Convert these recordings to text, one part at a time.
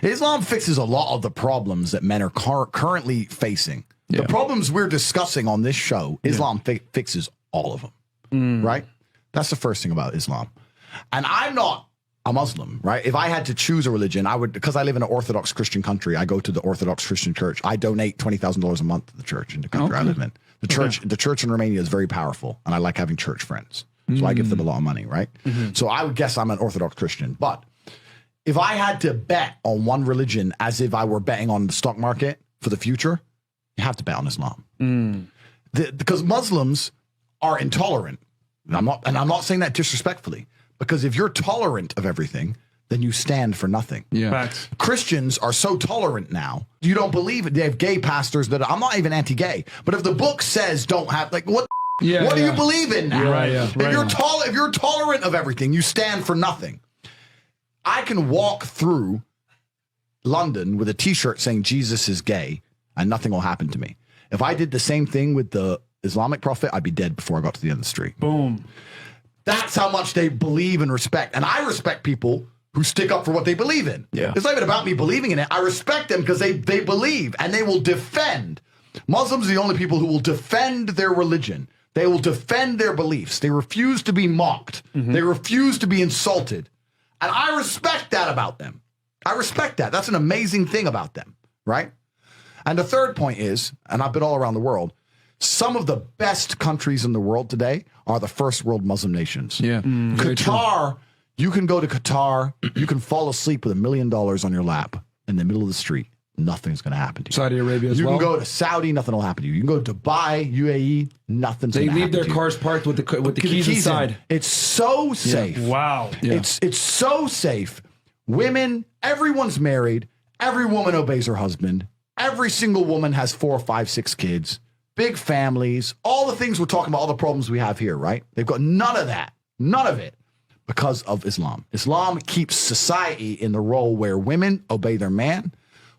Islam fixes a lot of the problems that men are currently facing. Yeah. The problems we're discussing on this show, Islam fixes all of them, right? That's the first thing about Islam. And I'm not a Muslim, right? If I had to choose a religion, I would, because I live in an Orthodox Christian country, I go to the Orthodox Christian church. I donate $20,000 a month to the church in the country I live in. The church in Romania is very powerful, and I like having church friends. So I give them a lot of money, right? So I would guess I'm an Orthodox Christian. But if I had to bet on one religion as if I were betting on the stock market for the future, you have to bet on Islam. Because Muslims are intolerant. And I'm not saying that disrespectfully. Because if you're tolerant of everything, then you stand for nothing. Yeah. Facts. Christians are so tolerant now. You don't believe it. They have gay pastors that I'm not even anti-gay. But if the book says don't have, like, what do you believe in now? If you're tolerant of everything, you stand for nothing. I can walk through London with a T-shirt saying Jesus is gay, and nothing will happen to me. If I did the same thing with the Islamic prophet, I'd be dead before I got to the end of the street. Boom. That's how much they believe and respect. And I respect people who stick up for what they believe in. Yeah. It's not even about me believing in it. I respect them because they believe and they will defend. Muslims are the only people who will defend their religion. They will defend their beliefs. They refuse to be mocked. They refuse to be insulted. And I respect that about them. I respect that. That's an amazing thing about them, right? And the third point is, and I've been all around the world, some of the best countries in the world today are the first world Muslim nations. Yeah. Qatar, you can go to Qatar, you can fall asleep with $1 million on your lap in the middle of the street. Nothing's going to happen to you. Saudi Arabia as well. well. You can go to Saudi, nothing will happen to you. You can go to Dubai, UAE, nothing's going to happen to you. They leave their cars parked with the keys inside. It's so safe. Yeah. Wow. Yeah. It's so safe. Women, everyone's married. Every woman obeys her husband. Every single woman has 4, 5, 6 kids. Big families, all the things we're talking about, all the problems we have here, right? They've got none of that, none of it, because of Islam. Islam keeps society in the role where women obey their man,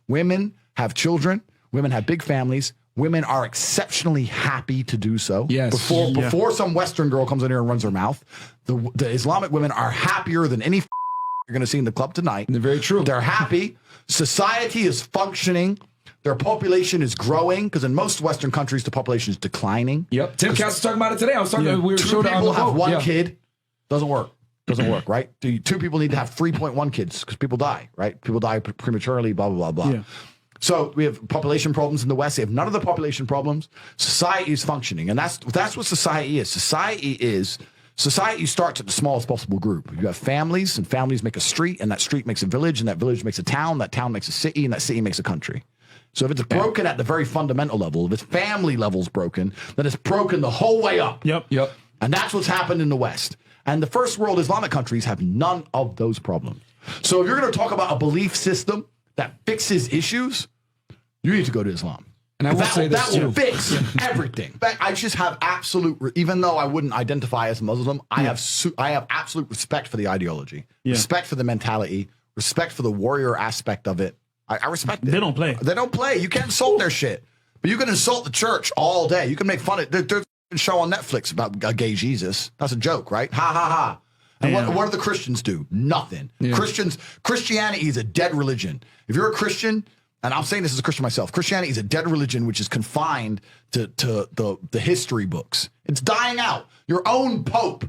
women have children, women have big families, women are exceptionally happy to do so. Yes. Before some Western girl comes in here and runs her mouth, the Islamic women are happier than any you're going to see in the club tonight. They're very true. They're happy. Society is functioning. Their population is growing because in most Western countries, the population is declining. Yep. Tim Cass was talking about it today. I was talking. We were 2 people have 1 kid. kid. Doesn't work. Doesn't work, right? 2 people need to have 3.1 kids because people die, right? People die prematurely, blah, blah, blah, blah. Yeah. So we have population problems in the West. They have none of the population problems. Society is functioning. And that's what society is. Society starts at the smallest possible group. You have families, and families make a street, and that street makes a village, and that village makes a town, that town makes a city, and that city makes a country. So if it's broken at the very fundamental level, if its family level's broken, then it's broken the whole way up. Yep. And that's what's happened in the West. And the first world Islamic countries have none of those problems. So if you're going to talk about a belief system that fixes issues, you need to go to Islam. And I will say this that will fix everything. In fact, I just have even though I wouldn't identify as Muslim, I have absolute respect for the ideology, respect for the mentality, respect for the warrior aspect of it. I respect it. They don't play. They don't play. You can't insult their shit. But you can insult the church all day. You can make fun of it. There's a show on Netflix about a gay Jesus. That's a joke, right? Ha, ha, ha. And what do the Christians do? Nothing. Yeah. Christianity is a dead religion. If you're a Christian, and I'm saying this as a Christian myself, Christianity is a dead religion which is confined to the history books. It's dying out. Your own Pope.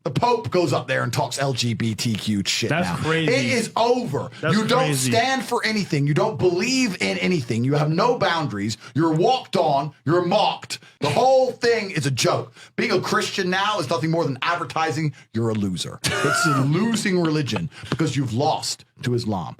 The Pope goes up there and talks LGBTQ shit. That's crazy. It is over. You don't stand for anything. You don't believe in anything. You have no boundaries. You're walked on. You're mocked. The whole thing is a joke. Being a Christian now is nothing more than advertising you're a loser. It's a losing religion because you've lost to Islam.